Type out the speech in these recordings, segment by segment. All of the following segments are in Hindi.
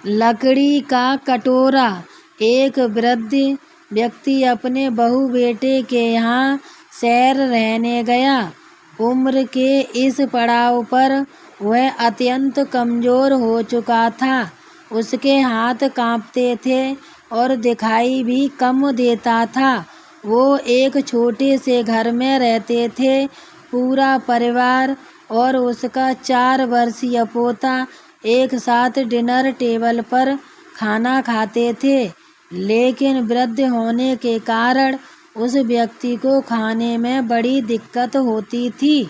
लकड़ी का कटोरा। एक वृद्ध व्यक्ति अपने बहू बेटे के यहाँ सैर रहने गया। उम्र के इस पड़ाव पर वह अत्यंत कमजोर हो चुका था। उसके हाथ कांपते थे और दिखाई भी कम देता था। वो एक छोटे से घर में रहते थे। पूरा परिवार और उसका 4 वर्षीय पोता एक साथ डिनर टेबल पर खाना खाते थे। लेकिन वृद्ध होने के कारण उस व्यक्ति को खाने में बड़ी दिक्कत होती थी।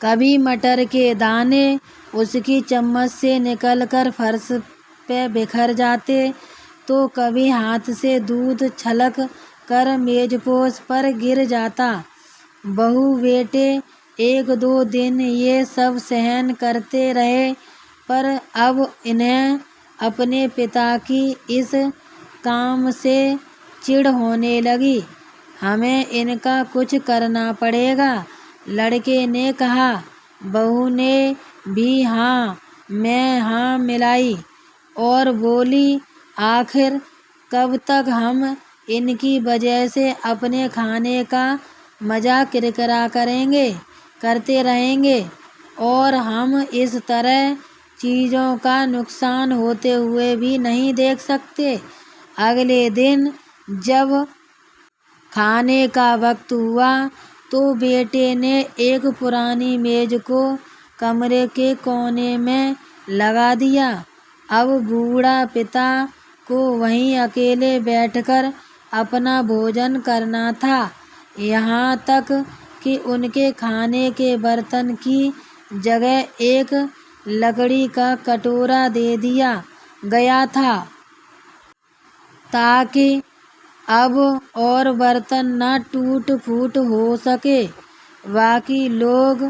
कभी मटर के दाने उसकी चम्मच से निकलकर फर्श पे बिखर जाते, तो कभी हाथ से दूध छलक कर मेजपोश पर गिर जाता। बहू बेटे 1-2 दिन ये सब सहन करते रहे, पर अब इन्हें अपने पिता की इस काम से चिढ़ होने लगी। हमें इनका कुछ करना पड़ेगा, लड़के ने कहा। बहू ने भी हाँ में हाँ मिलाई और बोली, आखिर कब तक हम इनकी वजह से अपने खाने का मजा किरकिरा करते रहेंगे, और हम इस तरह चीज़ों का नुकसान होते हुए भी नहीं देख सकते। अगले दिन जब खाने का वक्त हुआ तो बेटे ने एक पुरानी मेज को कमरे के कोने में लगा दिया। अब बूढ़ा पिता को वहीं अकेले बैठकर अपना भोजन करना था। यहाँ तक कि उनके खाने के बर्तन की जगह एक लकड़ी का कटोरा दे दिया गया था, ताकि अब और बर्तन न टूट फूट हो सके। बाकी लोग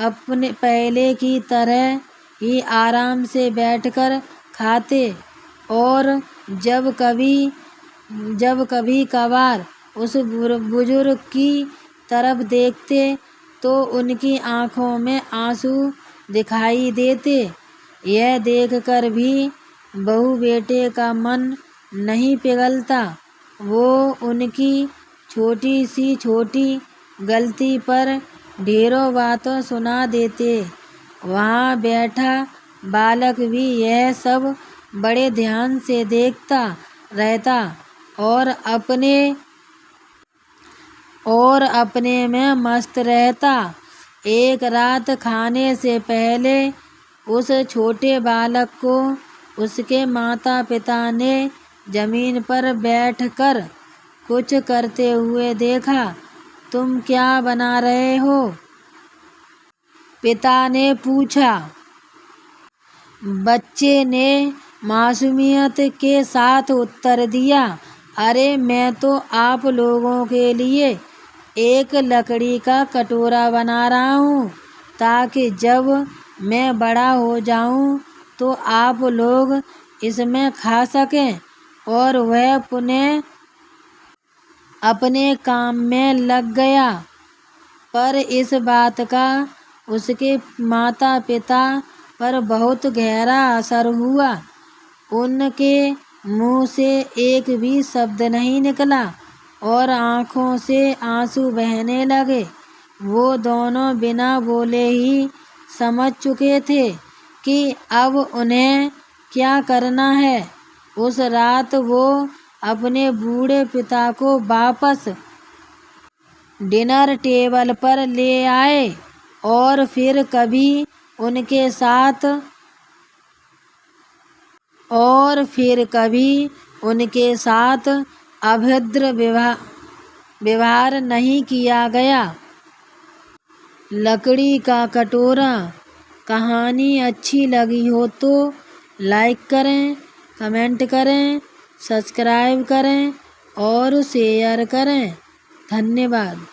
अपने पहले की तरह ही आराम से बैठकर खाते, और जब कभी कभार उस बुजुर्ग की तरफ देखते तो उनकी आंखों में आंसू दिखाई देते। यह देखकर भी बहू बेटे का मन नहीं पिघलता। वो उनकी छोटी गलती पर ढेरों बातें सुना देते। वहाँ बैठा बालक भी यह सब बड़े ध्यान से देखता रहता और अपने में मस्त रहता। एक रात खाने से पहले उस छोटे बालक को उसके माता पिता ने जमीन पर बैठकर कुछ करते हुए देखा। तुम क्या बना रहे हो? पिता ने पूछा। बच्चे ने मासूमियत के साथ उत्तर दिया, अरे मैं तो आप लोगों के लिए एक लकड़ी का कटोरा बना रहा हूँ, ताकि जब मैं बड़ा हो जाऊँ तो आप लोग इसमें खा सकें। और वह पुनः अपने काम में लग गया। पर इस बात का उसके माता पिता पर बहुत गहरा असर हुआ। उनके मुंह से एक भी शब्द नहीं निकला और आंखों से आंसू बहने लगे। वो दोनों बिना बोले ही समझ चुके थे कि अब उन्हें क्या करना है। उस रात वो अपने बूढ़े पिता को वापस डिनर टेबल पर ले आए और फिर कभी उनके साथ अभद्र व्यवहार नहीं किया गया। लकड़ी का कटोरा। कहानी अच्छी लगी हो तो लाइक करें, कमेंट करें, सब्सक्राइब करें और शेयर करें। धन्यवाद।